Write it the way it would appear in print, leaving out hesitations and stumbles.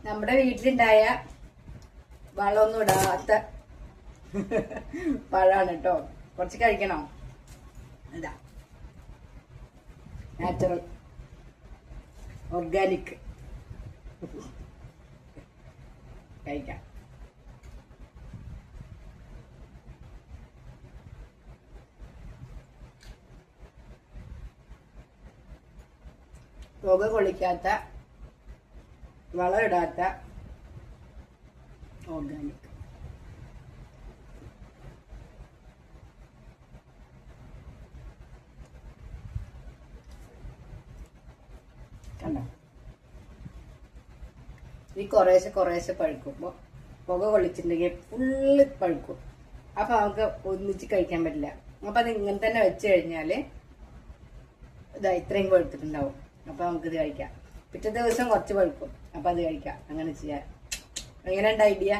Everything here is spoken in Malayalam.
നമ്മുടെ വീട്ടിലുണ്ടായ വളമൊന്നും ഇടാത്ത പഴമാണ് കേട്ടോ. കുറച്ച് കഴിക്കണോ? ഇതാ നാച്ചുറൽ ഓർഗാനിക് കഴിക്കാം. പുക കൊള്ളിക്കാത്ത, വളമിടാത്ത ഓർഗാനിക്. കണ്ടോ? ഈ കുറേശ്ശെ പഴുക്കുമ്പോൾ പുക കൊള്ളിച്ചിട്ടുണ്ടെങ്കിൽ ഫുള്ള് പഴുക്കും. അപ്പൊ നമുക്ക് ഒന്നിച്ച് കഴിക്കാൻ പറ്റില്ല. അപ്പൊ അത് ഇങ്ങനെ തന്നെ വെച്ച് കഴിഞ്ഞാല് ഇതാ ഇത്രയും പഴുത്തിട്ടുണ്ടാവും. അപ്പൊ നമുക്കിത് കഴിക്കാം. പിറ്റേ ദിവസം കുറച്ച് പഴുക്കും, അപ്പൊ അത് കഴിക്കാം. അങ്ങനെ ചെയ്യാം. എങ്ങനെയുണ്ട് ഐഡിയ?